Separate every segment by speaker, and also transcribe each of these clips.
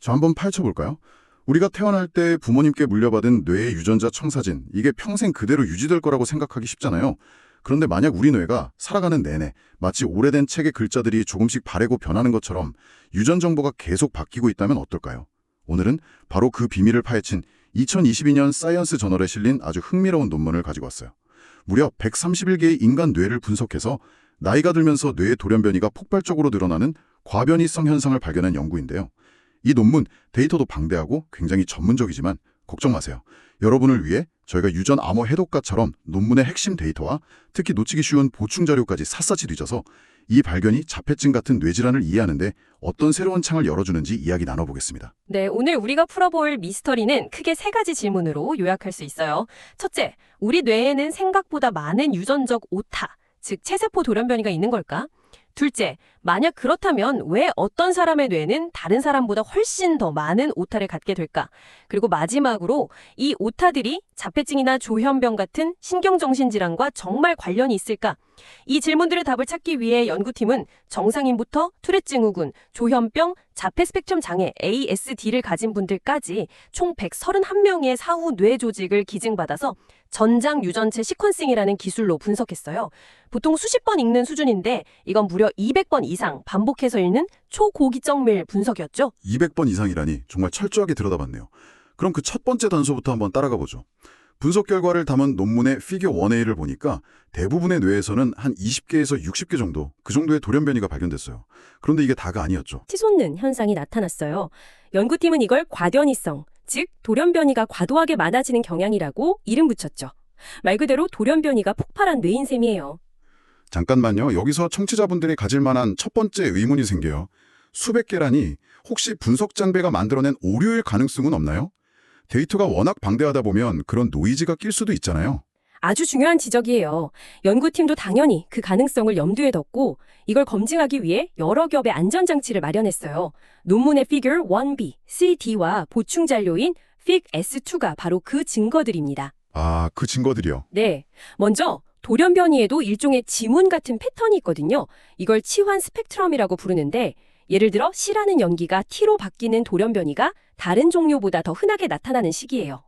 Speaker 1: 저 한번 파헤쳐볼까요? 우리가 태어날 때 부모님께 물려받은 뇌의 유전자 청사진, 이게 평생 그대로 유지될 거라고 생각하기 쉽잖아요. 그런데 만약 우리 뇌가 살아가는 내내 마치 오래된 책의 글자들이 조금씩 바래고 변하는 것처럼 유전 정보가 계속 바뀌고 있다면 어떨까요? 오늘은 바로 그 비밀을 파헤친 2022년 사이언스 저널에 실린 아주 흥미로운 논문을 가지고 왔어요. 무려 131개의 인간 뇌를 분석해서 나이가 들면서 뇌의 돌연변이가 폭발적으로 늘어나는 과변이성 현상을 발견한 연구인데요. 이 논문 데이터도 방대하고 굉장히 전문적이지만 걱정 마세요. 여러분을 위해 저희가 유전 암호 해독가처럼 논문의 핵심 데이터와 특히 놓치기 쉬운 보충 자료까지 샅샅이 뒤져서 이 발견이 자폐증 같은 뇌질환을 이해하는데 어떤 새로운 창을 열어주는지 이야기 나눠보겠습니다.
Speaker 2: 네, 오늘 우리가 풀어볼 미스터리는 크게 세 가지 질문으로 요약할 수 있어요. 첫째, 우리 뇌에는 생각보다 많은 유전적 오타, 즉 체세포 돌연변이가 있는 걸까? 둘째, 만약 그렇다면 왜 어떤 사람의 뇌는 다른 사람보다 훨씬 더 많은 오타를 갖게 될까? 그리고 마지막으로 이 오타들이 자폐증이나 조현병 같은 신경정신질환과 정말 관련이 있을까? 이 질문들의 답을 찾기 위해 연구팀은 정상인부터 투렛 증후군, 조현병, 자폐 스펙트럼 장애 ASD를 가진 분들까지 총 131명의 사후 뇌 조직을 기증받아서 전장 유전체 시퀀싱이라는 기술로 분석했어요. 보통 수십 번 읽는 수준인데 이건 무려 200번 이상 반복해서 읽는 초고기정밀 분석이었죠.
Speaker 1: 200번 이상이라니 정말 철저하게 들여다봤네요. 그럼 그 첫 번째 단서부터 한번 따라가 보죠. 분석 결과를 담은 논문의 피겨 1A를 보니까 대부분의 뇌에서는 한 20개에서 60개 정도, 그 정도의 돌연변이가 발견됐어요. 그런데 이게 다가 아니었죠.
Speaker 2: 치솟는 현상이 나타났어요. 연구팀은 이걸 과변이성, 즉 돌연변이가 과도하게 많아지는 경향이라고 이름 붙였죠. 말 그대로 돌연변이가 폭발한 뇌인 셈이에요.
Speaker 1: 잠깐만요. 여기서 청취자분들이 가질 만한 첫 번째 의문이 생겨요. 수백 개라니 혹시 분석 장비가 만들어낸 오류일 가능성은 없나요? 데이터가 워낙 방대하다 보면 그런 노이즈가 낄 수도 있잖아요.
Speaker 2: 아주 중요한 지적이에요. 연구팀도 당연히 그 가능성을 염두에 뒀고 이걸 검증하기 위해 여러 겹의 안전장치를 마련했어요. 논문의 Figure 1B, CD와 보충 잔료인 Fig S2가 바로 그 증거들입니다.
Speaker 1: 아, 그 증거들이요.
Speaker 2: 네. 먼저 돌연변이에도 일종의 지문 같은 패턴이 있거든요. 이걸 치환 스펙트럼이라고 부르는데 예를 들어 C라는 연기가 T로 바뀌는 돌연변이가 다른 종류보다 더 흔하게 나타나는 시기예요.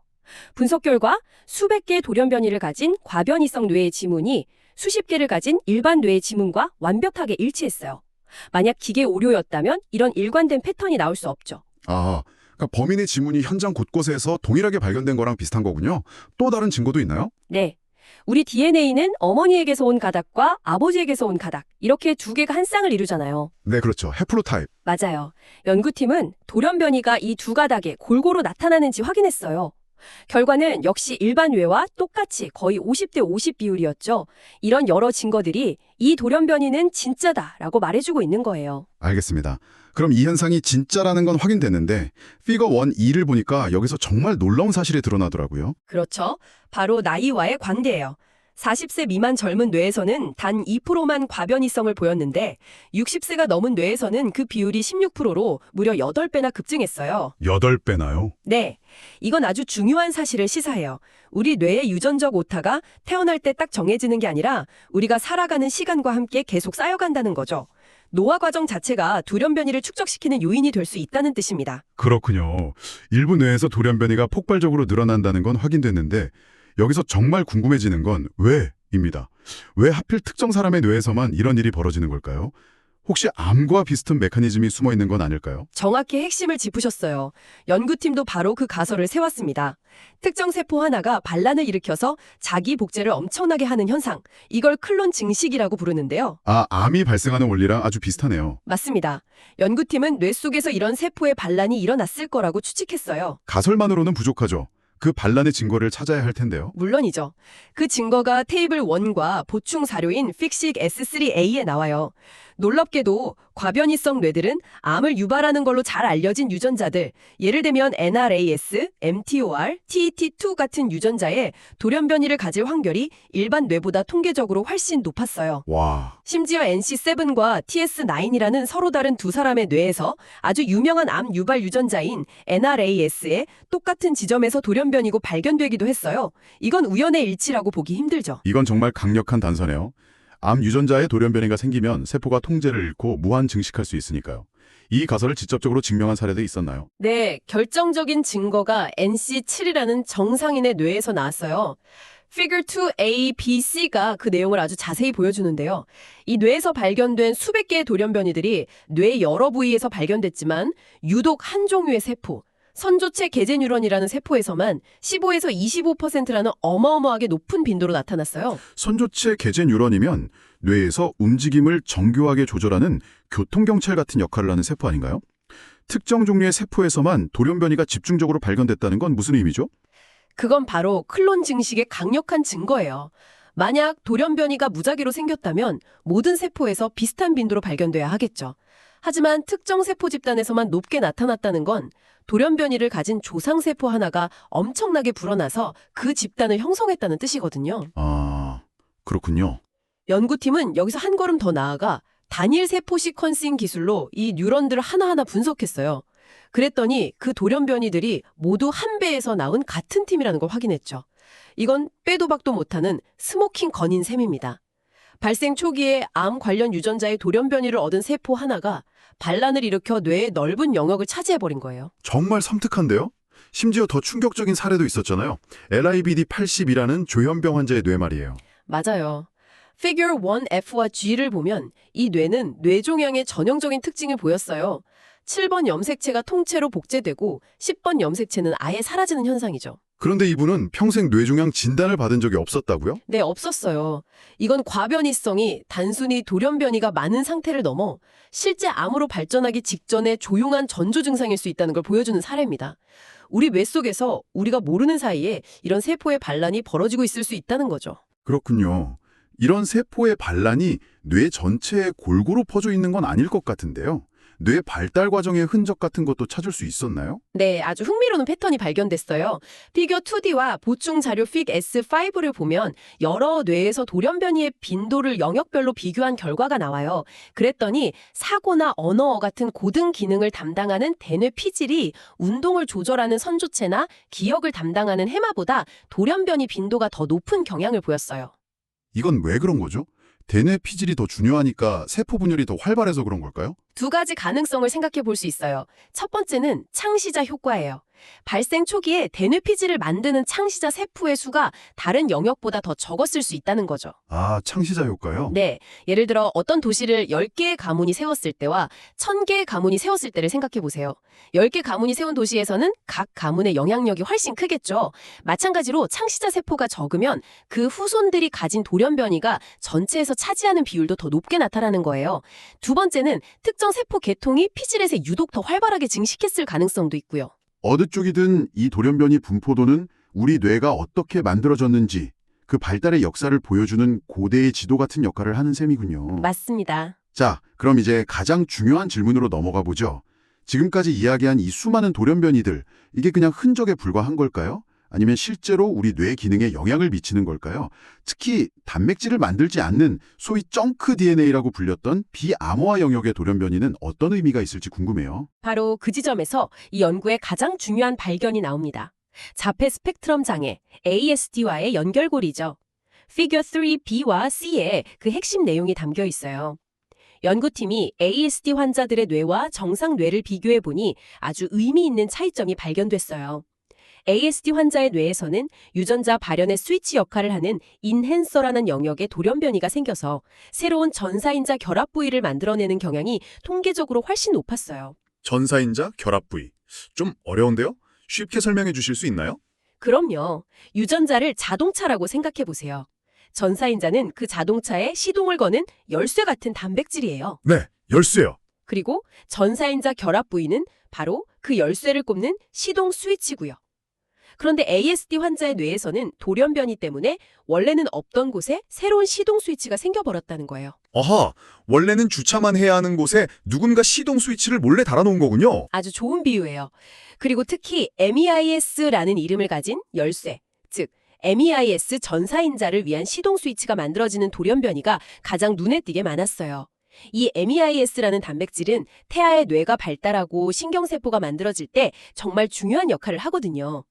Speaker 2: 분석 결과 수백 개의 돌연변이를 가진 과변이성 뇌의 지문이 수십 개를 가진 일반 뇌의 지문과 완벽하게 일치했어요. 만약 기계 오류였다면 이런 일관된 패턴이 나올 수 없죠.
Speaker 1: 아, 그러니까 범인의 지문이 현장 곳곳에서 동일하게 발견된 거랑 비슷한 거군요. 또 다른 증거도 있나요?
Speaker 2: 네. 우리 DNA는 어머니에게서 온 가닥과 아버지에게서 온 가닥, 이렇게 두 개가 한 쌍을 이루잖아요.
Speaker 1: 네, 그렇죠. 해플로타입.
Speaker 2: 맞아요. 연구팀은 돌연변이가 이 두 가닥에 골고루 나타나는지 확인했어요. 결과는 역시 일반 뇌와 똑같이 거의 50대 50 비율이었죠. 이런 여러 증거들이 이 돌연변이는 진짜다라고 말해주고 있는 거예요.
Speaker 1: 알겠습니다. 그럼 이 현상이 진짜라는 건 확인됐는데 피거 1E를 보니까 여기서 정말 놀라운 사실이 드러나더라고요.
Speaker 2: 그렇죠. 바로 나이와의 관계예요. 40세 미만 젊은 뇌에서는 단 2%만 과변이성을 보였는데 60세가 넘은 뇌에서는 그 비율이 16%로 무려 8배나 급증했어요.
Speaker 1: 8배나요?
Speaker 2: 네, 이건 아주 중요한 사실을 시사해요. 우리 뇌의 유전적 오타가 태어날 때 딱 정해지는 게 아니라 우리가 살아가는 시간과 함께 계속 쌓여간다는 거죠. 노화 과정 자체가 돌연변이를 축적시키는 요인이 될 수 있다는 뜻입니다.
Speaker 1: 그렇군요. 일부 뇌에서 돌연변이가 폭발적으로 늘어난다는 건 확인됐는데 여기서 정말 궁금해지는 건 왜입니다. 왜 하필 특정 사람의 뇌에서만 이런 일이 벌어지는 걸까요? 혹시 암과 비슷한 메커니즘이 숨어 있는 건 아닐까요?
Speaker 2: 정확히 핵심을 짚으셨어요. 연구팀도 바로 그 가설을 세웠습니다. 특정 세포 하나가 반란을 일으켜서 자기 복제를 엄청나게 하는 현상, 이걸 클론 증식이라고 부르는데요.
Speaker 1: 아, 암이 발생하는 원리랑 아주 비슷하네요.
Speaker 2: 맞습니다. 연구팀은 뇌 속에서 이런 세포의 반란이 일어났을 거라고 추측했어요.
Speaker 1: 가설만으로는 부족하죠. 그 반란의 증거를 찾아야 할 텐데요.
Speaker 2: 물론이죠. 그 증거가 테이블 1과 보충 사료인 픽식 S3A에 나와요. 놀랍게도 과변이성 뇌들은 암을 유발하는 걸로 잘 알려진 유전자들, 예를 들면 NRAS, MTOR, TET2 같은 유전자에 돌연변이를 가질 확률이 일반 뇌보다 통계적으로 훨씬 높았어요.
Speaker 1: 와,
Speaker 2: 심지어 NC7과 TS9이라는 서로 다른 두 사람의 뇌에서 아주 유명한 암 유발 유전자인 NRAS에 똑같은 지점에서 돌연변이고 발견되기도 했어요. 이건 우연의 일치라고 보기 힘들죠.
Speaker 1: 이건 정말 강력한 단서네요. 암 유전자에 돌연변이가 생기면 세포가 통제를 잃고 무한 증식할 수 있으니까요. 이 가설을 직접적으로 증명한 사례도 있었나요?
Speaker 2: 네, 결정적인 증거가 NC7이라는 정상인의 뇌에서 나왔어요. Figure 2A, B, C가 그 내용을 아주 자세히 보여주는데요. 이 뇌에서 발견된 수백 개의 돌연변이들이 뇌 여러 부위에서 발견됐지만 유독 한 종류의 세포, 선조체 계제 뉴런이라는 세포에서만 15에서 25%라는 어마어마하게 높은 빈도로 나타났어요.
Speaker 1: 선조체 계제 뉴런이면 뇌에서 움직임을 정교하게 조절하는 교통경찰 같은 역할을 하는 세포 아닌가요? 특정 종류의 세포에서만 돌연변이가 집중적으로 발견됐다는 건 무슨 의미죠?
Speaker 2: 그건 바로 클론 증식의 강력한 증거예요. 만약 돌연변이가 무작위로 생겼다면 모든 세포에서 비슷한 빈도로 발견돼야 하겠죠. 하지만 특정 세포 집단에서만 높게 나타났다는 건 돌연변이를 가진 조상세포 하나가 엄청나게 불어나서 그 집단을 형성했다는 뜻이거든요.
Speaker 1: 아, 그렇군요.
Speaker 2: 연구팀은 여기서 한 걸음 더 나아가 단일 세포 시퀀싱 기술로 이 뉴런들을 하나하나 분석했어요. 그랬더니 그 돌연변이들이 모두 한 배에서 나온 같은 팀이라는 걸 확인했죠. 이건 빼도 박도 못하는 스모킹 건인 셈입니다. 발생 초기에 암 관련 유전자의 돌연변이를 얻은 세포 하나가 반란을 일으켜 뇌의 넓은 영역을 차지해버린 거예요.
Speaker 1: 정말 섬뜩한데요? 심지어 더 충격적인 사례도 있었잖아요. LIBD-80이라는 조현병 환자의 뇌 말이에요.
Speaker 2: 맞아요. Figure 1F와 G를 보면 이 뇌는 뇌종양의 전형적인 특징을 보였어요. 7번 염색체가 통째로 복제되고 10번 염색체는 아예 사라지는 현상이죠.
Speaker 1: 그런데 이분은 평생 뇌종양 진단을 받은 적이 없었다고요?
Speaker 2: 네, 없었어요. 이건 과변이성이 단순히 돌연변이가 많은 상태를 넘어 실제 암으로 발전하기 직전의 조용한 전조 증상일 수 있다는 걸 보여주는 사례입니다. 우리 뇌 속에서 우리가 모르는 사이에 이런 세포의 반란이 벌어지고 있을 수 있다는 거죠.
Speaker 1: 그렇군요. 이런 세포의 반란이 뇌 전체에 골고루 퍼져 있는 건 아닐 것 같은데요. 뇌 발달 과정의 흔적 같은 것도 찾을 수 있었나요?
Speaker 2: 네, 아주 흥미로운 패턴이 발견됐어요. 피겨 2D와 보충 자료 Fig S5를 보면 여러 뇌에서 돌연변이의 빈도를 영역별로 비교한 결과가 나와요. 그랬더니 사고나 언어 같은 고등 기능을 담당하는 대뇌 피질이 운동을 조절하는 선조체나 기억을 담당하는 해마보다 돌연변이 빈도가 더 높은 경향을 보였어요.
Speaker 1: 이건 왜 그런 거죠? 대뇌 피질이 더 중요하니까 세포 분열이 더 활발해서 그런 걸까요?
Speaker 2: 두 가지 가능성을 생각해 볼 수 있어요. 첫 번째는 창시자 효과예요. 발생 초기에 대뇌 피질을 만드는 창시자 세포의 수가 다른 영역보다 더 적었을 수 있다는 거죠.
Speaker 1: 아, 창시자 효과요?
Speaker 2: 네, 예를 들어 어떤 도시를 10개의 가문이 세웠을 때와 1000개의 가문이 세웠을 때를 생각해 보세요. 10개 가문이 세운 도시에서는 각 가문의 영향력이 훨씬 크겠죠. 마찬가지로 창시자 세포가 적으면 그 후손들이 가진 돌연변이가 전체에서 차지하는 비율도 더 높게 나타나는 거예요. 두 번째는 특정 세포 계통이 피질에서 유독 더 활발하게 증식했을 가능성도 있고요.
Speaker 1: 어느 쪽이든 이 돌연변이 분포도는 우리 뇌가 어떻게 만들어졌는지 그 발달의 역사를 보여주는 고대의 지도 같은 역할을 하는 셈이군요.
Speaker 2: 맞습니다.
Speaker 1: 자, 그럼 이제 가장 중요한 질문으로 넘어가 보죠. 지금까지 이야기한 이 수많은 돌연변이들, 이게 그냥 흔적에 불과한 걸까요? 아니면 실제로 우리 뇌 기능에 영향을 미치는 걸까요? 특히 단백질을 만들지 않는 소위 정크 DNA라고 불렸던 비암호화 영역의 돌연변이는 어떤 의미가 있을지 궁금해요.
Speaker 2: 바로 그 지점에서 이 연구의 가장 중요한 발견이 나옵니다. 자폐 스펙트럼 장애, ASD와의 연결고리죠. Figure 3B와 C에 그 핵심 내용이 담겨 있어요. 연구팀이 ASD 환자들의 뇌와 정상 뇌를 비교해보니 아주 의미 있는 차이점이 발견됐어요. ASD 환자의 뇌에서는 유전자 발현의 스위치 역할을 하는 인핸서라는 영역의 돌연변이가 생겨서 새로운 전사인자 결합 부위를 만들어내는 경향이 통계적으로 훨씬 높았어요.
Speaker 1: 전사인자 결합 부위. 좀 어려운데요? 쉽게 설명해 주실 수 있나요?
Speaker 2: 그럼요. 유전자를 자동차라고 생각해 보세요. 전사인자는 그 자동차에 시동을 거는 열쇠 같은 단백질이에요.
Speaker 1: 네, 열쇠요.
Speaker 2: 그리고 전사인자 결합 부위는 바로 그 열쇠를 꼽는 시동 스위치고요. 그런데 ASD 환자의 뇌에서는 돌연변이 때문에 원래는 없던 곳에 새로운 시동 스위치가 생겨버렸다는 거예요.
Speaker 3: 아하, 원래는 주차만 해야 하는 곳에 누군가 시동 스위치를 몰래 달아놓은 거군요.
Speaker 2: 아주 좋은 비유예요. 그리고 특히 MEIS라는 이름을 가진 열쇠, 즉 MEIS 전사인자를 위한 시동 스위치가 만들어지는 돌연변이가 가장 눈에 띄게 많았어요. 이 MEIS라는 단백질은 태아의 뇌가 발달하고 신경세포가 만들어질 때 정말 중요한 역할을 하거든요.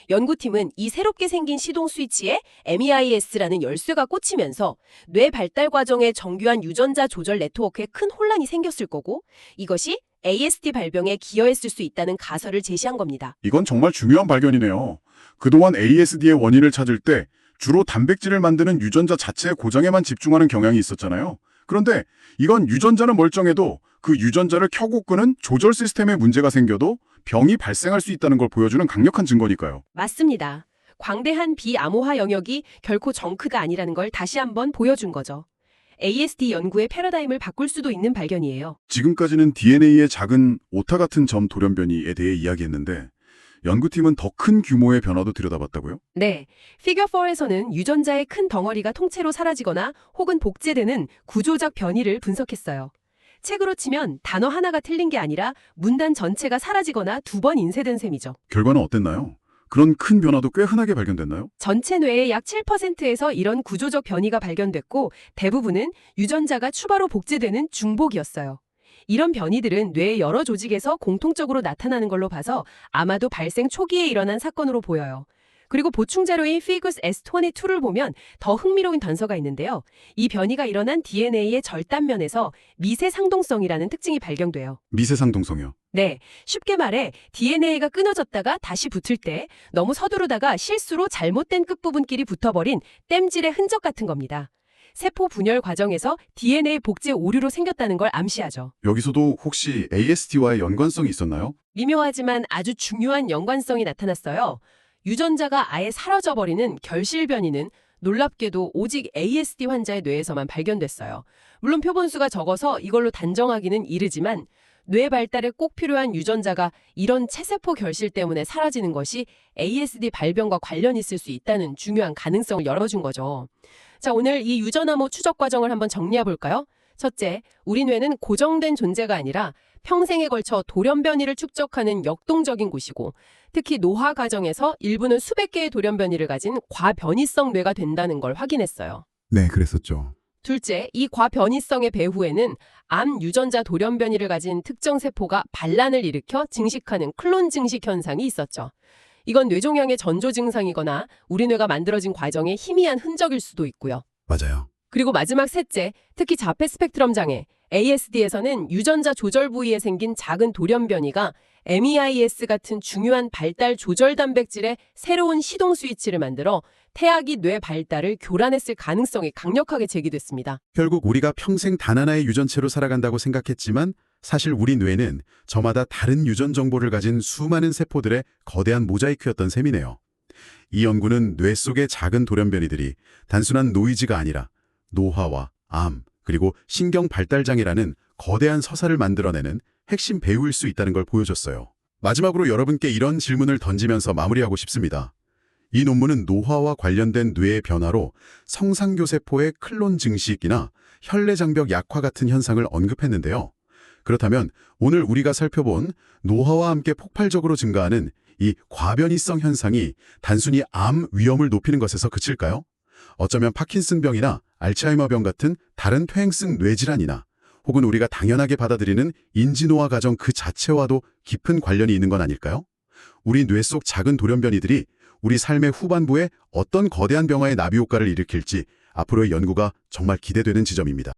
Speaker 2: 연구팀은 이 새롭게 생긴 시동 스위치에 MEIS라는 열쇠가 꽂히면서 뇌 발달 과정의 정교한 유전자 조절 네트워크에 큰 혼란이 생겼을 거고 이것이 ASD 발병에 기여했을 수 있다는 가설을 제시한 겁니다.
Speaker 4: 이건 정말 중요한 발견이네요. 그동안 ASD의 원인을 찾을 때 주로 단백질을 만드는 유전자 자체의 고장에만 집중하는 경향이 있었잖아요. 그런데 이건 유전자는 멀쩡해도 그 유전자를 켜고 끄는 조절 시스템에 문제가 생겨도 병이 발생할 수 있다는 걸 보여주는 강력한 증거니까요.
Speaker 2: 맞습니다. 광대한 비암호화 영역이 결코 정크가 아니라는 걸 다시 한번 보여준 거죠. ASD 연구의 패러다임을 바꿀 수도 있는 발견이에요.
Speaker 4: 지금까지는 DNA의 작은 오타 같은 점 돌연변이에 대해 이야기했는데 연구팀은 더 큰 규모의 변화도 들여다봤다고요?
Speaker 2: 네, 피겨 4에서는 유전자의 큰 덩어리가 통째로 사라지거나 혹은 복제되는 구조적 변이를 분석했어요. 책으로 치면 단어 하나가 틀린 게 아니라 문단 전체가 사라지거나 2번 인쇄된 셈이죠.
Speaker 4: 결과는 어땠나요? 그런 큰 변화도 꽤 흔하게 발견됐나요?
Speaker 2: 전체 뇌의 약 7%에서 이런 구조적 변이가 발견됐고 대부분은 유전자가 추가로 복제되는 중복이었어요. 이런 변이들은 뇌의 여러 조직에서 공통적으로 나타나는 걸로 봐서 아마도 발생 초기에 일어난 사건으로 보여요. 그리고 보충 자료인 피그스 S22를 보면 더 흥미로운 단서가 있는데요. 이 변이가 일어난 DNA의 절단면에서 미세상동성이라는 특징이 발견돼요.
Speaker 4: 미세상동성이요.
Speaker 2: 네, 쉽게 말해 DNA가 끊어졌다가 다시 붙을 때 너무 서두르다가 실수로 잘못된 끝부분끼리 붙어버린 땜질의 흔적 같은 겁니다. 세포 분열 과정에서 DNA 복제 오류로 생겼다는 걸 암시하죠.
Speaker 4: 여기서도 혹시 ASD와의 연관성이 있었나요?
Speaker 2: 미묘하지만 아주 중요한 연관성이 나타났어요. 유전자가 아예 사라져버리는 결실 변이는 놀랍게도 오직 ASD 환자의 뇌에서만 발견됐어요. 물론 표본수가 적어서 이걸로 단정하기는 이르지만 뇌 발달에 꼭 필요한 유전자가 이런 체세포 결실 때문에 사라지는 것이 ASD 발병과 관련이 있을 수 있다는 중요한 가능성을 열어준 거죠. 자, 오늘 이 유전암호 추적 과정을 한번 정리해 볼까요? 첫째, 우리 뇌는 고정된 존재가 아니라 평생에 걸쳐 돌연변이를 축적하는 역동적인 곳이고 특히 노화 과정에서 일부는 수백 개의 돌연변이를 가진 과변이성 뇌가 된다는 걸 확인했어요.
Speaker 4: 네, 그랬었죠.
Speaker 2: 둘째, 이 과변이성의 배후에는 암 유전자 돌연변이를 가진 특정 세포가 반란을 일으켜 증식하는 클론 증식 현상이 있었죠. 이건 뇌종양의 전조 증상이거나 우리 뇌가 만들어진 과정의 희미한 흔적일 수도 있고요.
Speaker 4: 맞아요.
Speaker 2: 그리고 마지막 셋째, 특히 자폐 스펙트럼 장애, ASD에서는 유전자 조절 부위에 생긴 작은 돌연변이가 MEIS 같은 중요한 발달 조절 단백질의 새로운 시동 스위치를 만들어 태아기 뇌 발달을 교란했을 가능성이 강력하게 제기됐습니다.
Speaker 5: 결국 우리가 평생 단 하나의 유전체로 살아간다고 생각했지만 사실 우리 뇌는 저마다 다른 유전 정보를 가진 수많은 세포들의 거대한 모자이크였던 셈이네요. 이 연구는 뇌 속의 작은 돌연변이들이 단순한 노이즈가 아니라 노화와 암, 그리고 신경 발달 장애라는 거대한 서사를 만들어내는 핵심 배우일 수 있다는 걸 보여줬어요. 마지막으로 여러분께 이런 질문을 던지면서 마무리하고 싶습니다. 이 논문은 노화와 관련된 뇌의 변화로 성상교세포의 클론 증식이나 혈내장벽 약화 같은 현상을 언급했는데요. 그렇다면 오늘 우리가 살펴본 노화와 함께 폭발적으로 증가하는 이 과변이성 현상이 단순히 암 위험을 높이는 것에서 그칠까요? 어쩌면 파킨슨병이나 알츠하이머병 같은 다른 퇴행성 뇌질환이나 혹은 우리가 당연하게 받아들이는 인지노화 과정 그 자체와도 깊은 관련이 있는 건 아닐까요? 우리 뇌 속 작은 돌연변이들이 우리 삶의 후반부에 어떤 거대한 변화의 나비 효과를 일으킬지 앞으로의 연구가 정말 기대되는 지점입니다.